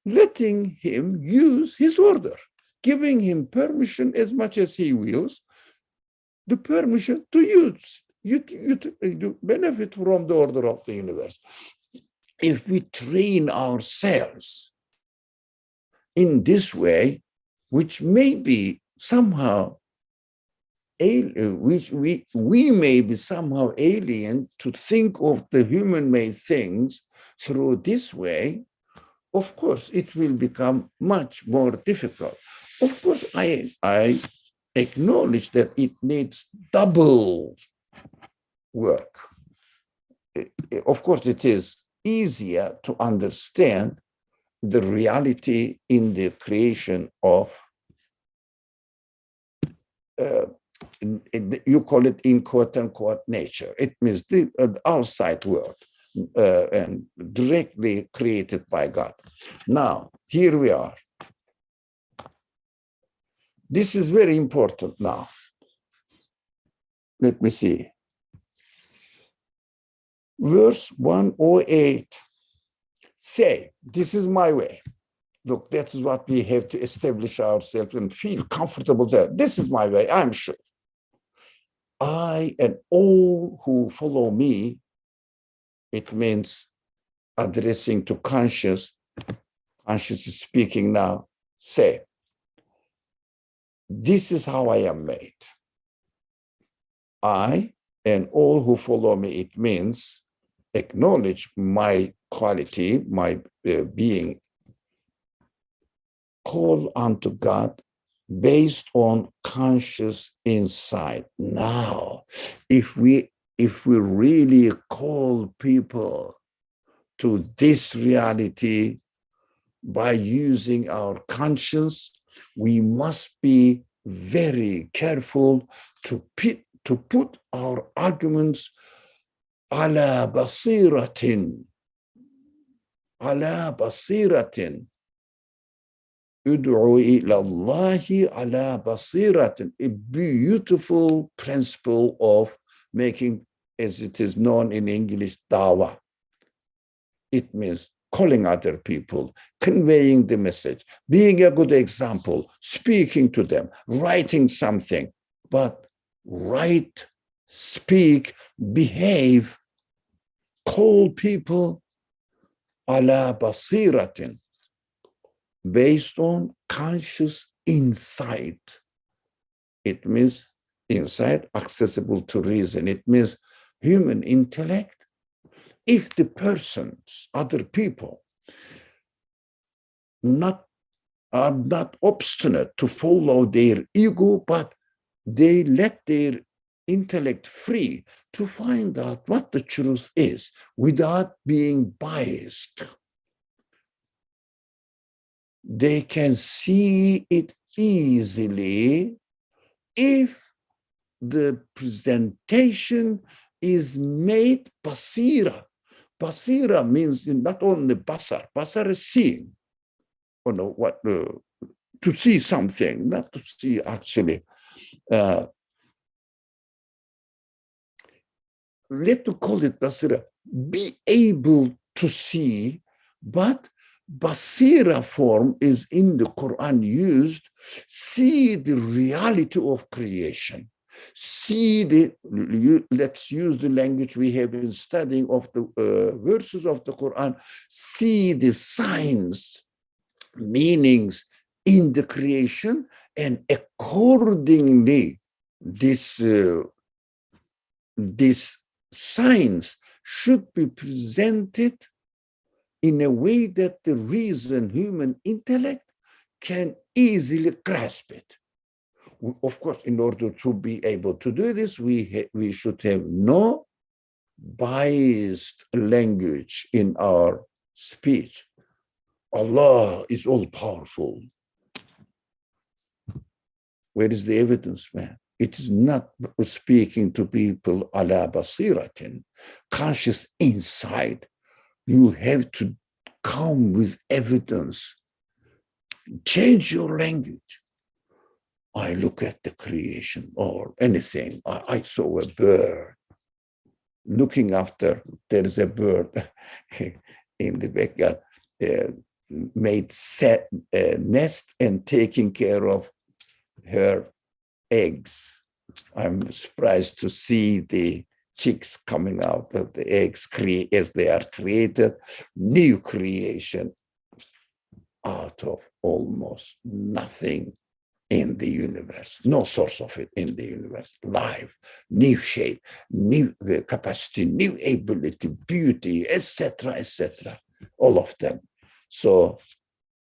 Letting him use his order, giving him permission as much as he wills, the permission to use, to benefit from the order of the universe. If we train ourselves in this way, which may be somehow which we may be somehow alien to think of the human-made things through this way, of course, it will become much more difficult. Of course, I acknowledge that it needs double work. Of course, it is easier to understand the reality in the creation of, you call it in quote unquote nature. It means the outside world and directly created by God. Now, here we are. This is very important now. Let me see. Verse 108. Say, this is my way. Look, that's what we have to establish ourselves and feel comfortable there. This is my way, I'm sure. I and all who follow me, it means addressing to conscious is speaking now, say, this is how I am made. I and all who follow me, it means acknowledge my quality, my being, call unto God based on conscious insight. Now, if we really call people to this reality by using our conscience, we must be very careful to put our arguments ala basiratin, ud'u ila Allahi ala basiratin, a beautiful principle of making, as it is known in English, dawah. It means calling other people, conveying the message, being a good example, speaking to them, writing something, but write, speak, behave, call people ala basiratin, based on conscious insight. It means insight accessible to reason. It means human intellect. If the persons, other people, are not obstinate to follow their ego, but they let their intellect free to find out what the truth is without being biased, they can see it easily if the presentation is made basira. Basira means not only basar. Basar is seeing, to see something, not to see actually. Let's call it basira. Be able to see, but basira form is in the Quran used, see the reality of creation. Let's use the language we have been studying of the verses of the Quran, see the signs, meanings in the creation, and accordingly, this signs should be presented in a way that the reason, human intellect, can easily grasp it. Of course, in order to be able to do this, we should have no biased language in our speech. Allah is all powerful. Where is the evidence, man? It is not speaking to people ala basiratin, conscious insight. You have to come with evidence. Change your language. I look at the creation or anything. I saw a bird looking after, there is a bird in the backyard, made nest and taking care of her eggs. I'm surprised to see the chicks coming out of the eggs as they are created, new creation out of almost nothing in the universe, no source of it in the universe. Life, new shape, new capacity, new ability, beauty, etc., etc., all of them. So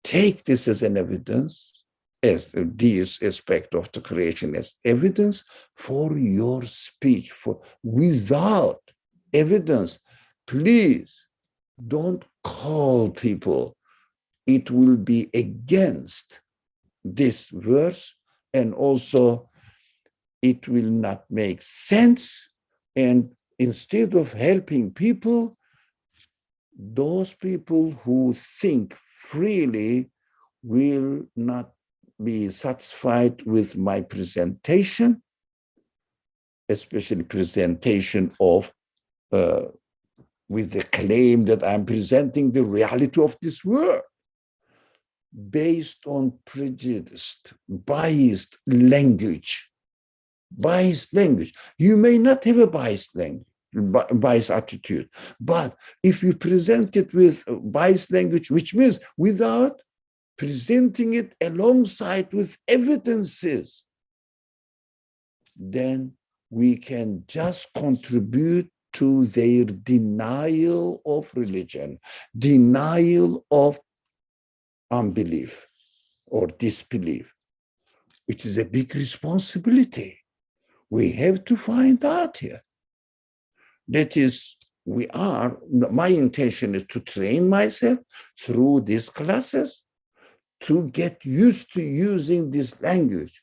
take this as an evidence, as this aspect of the creation as evidence for your speech. For without evidence, please don't call people. It will be against this verse, and also it will not make sense. And instead of helping people, those people who think freely will not be satisfied with my presentation, especially presentation of with the claim that I'm presenting the reality of this world based on prejudiced, biased language. Biased language. You may not have a biased language, biased attitude, but if you present it with biased language, which means without presenting it alongside with evidences, then we can just contribute to their denial of religion, denial of unbelief or disbelief, which is a big responsibility. We have to find out here. That is, my intention is to train myself through these classes to get used to using this language.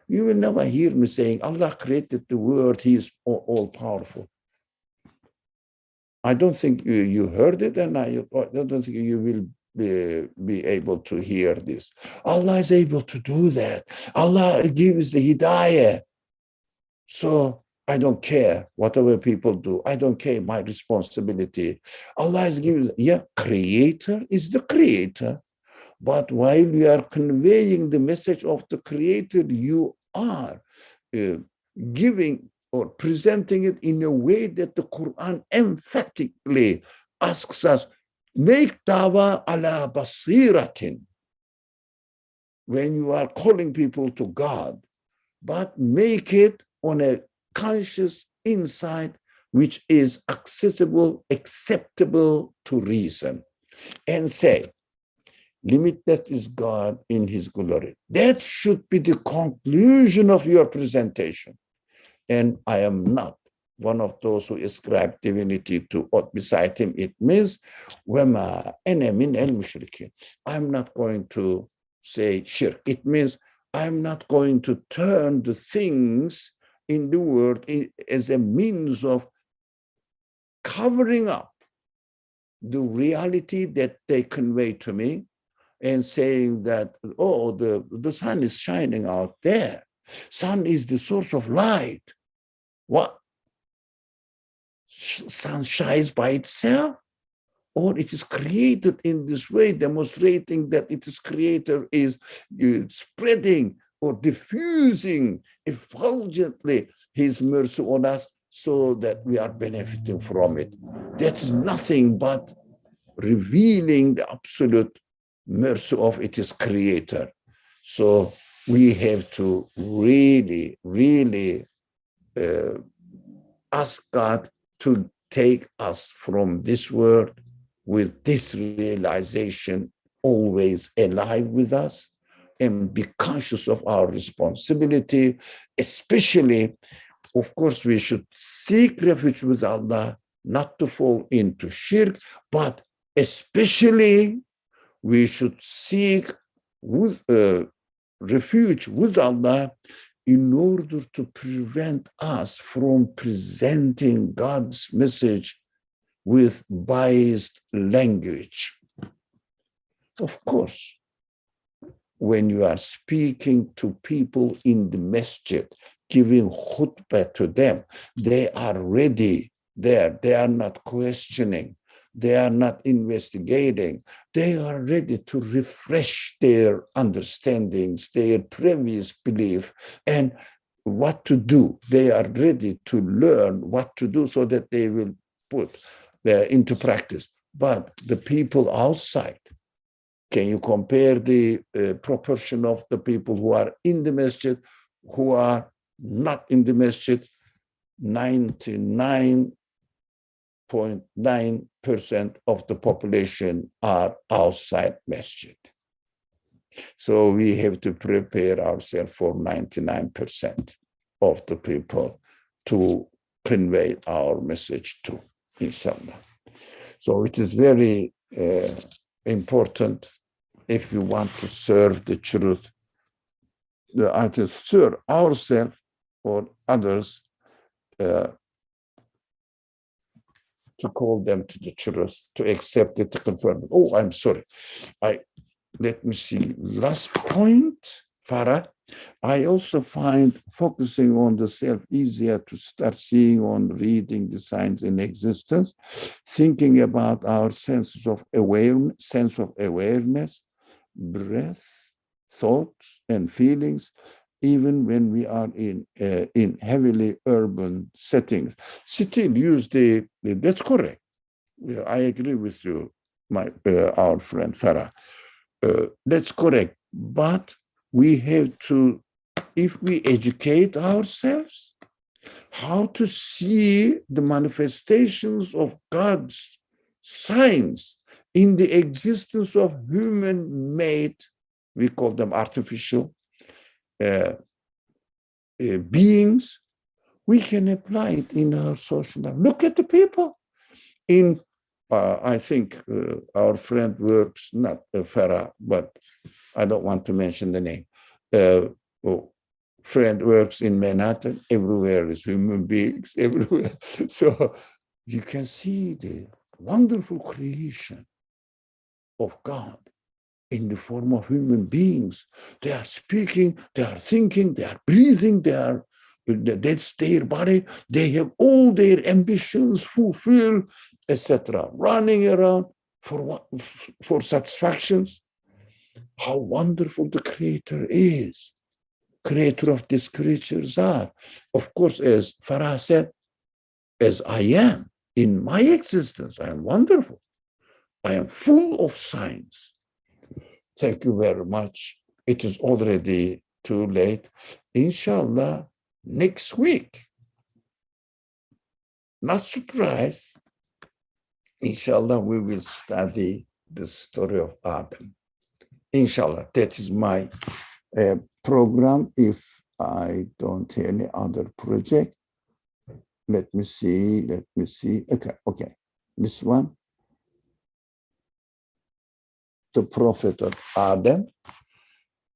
You will never hear me saying, Allah created the world, He is all powerful. I don't think you heard it, and I don't think you will be able to hear this. Allah is able to do that. Allah gives the hidayah. So I don't care whatever people do. I don't care, my responsibility. Allah is giving, creator is the creator. But while you are conveying the message of the creator, you are giving or presenting it in a way that the Quran emphatically asks us, make dawah ala basiratin. When you are calling people to God, but make it on a conscious insight which is accessible, acceptable to reason. And say, limitless is God in His glory. That should be the conclusion of your presentation. And I am not one of those who ascribe divinity to what beside Him. It means, وَمَا أَنَا مِنَ الْمُشْرِكِينَ. I'm not going to say shirk. It means I'm not going to turn the things in the world as a means of covering up the reality that they convey to me and saying that, oh, the sun is shining out there. Sun is the source of light. What? Sun shines by itself? Or it is created in this way, demonstrating that its creator is spreading or diffusing effulgently His mercy on us so that we are benefiting from it. That's nothing but revealing the absolute mercy of its creator. So we have to really, really ask God to take us from this world with this realization always alive with us, and be conscious of our responsibility. Especially, of course, we should seek refuge with Allah, not to fall into shirk, but especially we should seek with refuge with Allah in order to prevent us from presenting God's message with biased language. Of course, when you are speaking to people in the masjid, giving khutbah to them, they are ready there. They are not questioning. They are not investigating. They are ready to refresh their understandings, their previous belief, and what to do. They are ready to learn what to do so that they will put into practice. But the people outside, Can you compare the proportion of the people who are in the masjid, who are not in the masjid? 99.9% of the population are outside masjid. So we have to prepare ourselves for 99% of the people to convey our message to, inshallah. So it is very important if we want to serve the truth, to serve ourselves or others, to call them to the truth, to accept it, to confirm it. Oh, I'm sorry. Let me see. Last point, Farah. I also find focusing on the self easier to start seeing on reading the signs in existence, thinking about our sense of awareness, breath, thoughts, and feelings, even when we are in heavily urban settings. Still use that's correct. I agree with you, our friend Farah. That's correct. But we have to, if we educate ourselves, how to see the manifestations of God's signs in the existence of human-made, we call them artificial beings, we can apply it in our social life. Look at the people. I think our friend works, not Farah, but I don't want to mention the name. Friend works in Manhattan. Everywhere is human beings, everywhere. So you can see the wonderful creation of God in the form of human beings. They are speaking, they are thinking, they are breathing, that's their body. They have all their ambitions fulfilled, etc. Running around for satisfactions. How wonderful the Creator is. Creator of these creatures are. Of course, as Farah said, as I am in my existence, I am wonderful. I am full of signs. Thank you very much. It is already too late. Inshallah, next week, not surprised, inshallah, we will study the story of Adam. Inshallah, that is my program. If I don't have any other project, let me see. Okay. This one, the prophet of Adam.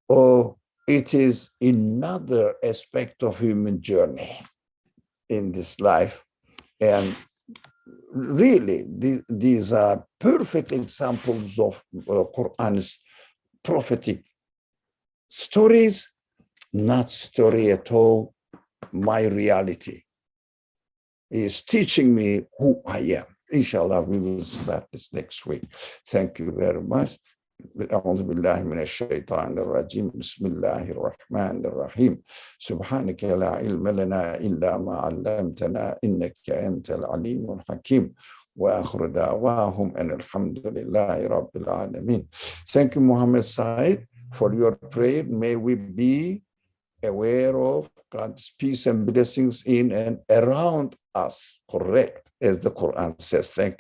Oh, it is another aspect of human journey in this life. And really, these are perfect examples of Quran's prophetic stories, not story at all, my reality. He is teaching me who I am. Inshallah, we will start this next week. Thank you very much. أعوذ بالله من الشيطان الرجيم بسم الله الرحمن الرحيم سبحانك لا علم لنا إلا ما علمتنا إنك أنت العليم الحكيم وآخر دعواهم أن الحمد لله رب العالمين. Thank you, Muhammad Said, for your prayer. May we be aware of God's peace and blessings in and around us, correct, as the Quran says. Thank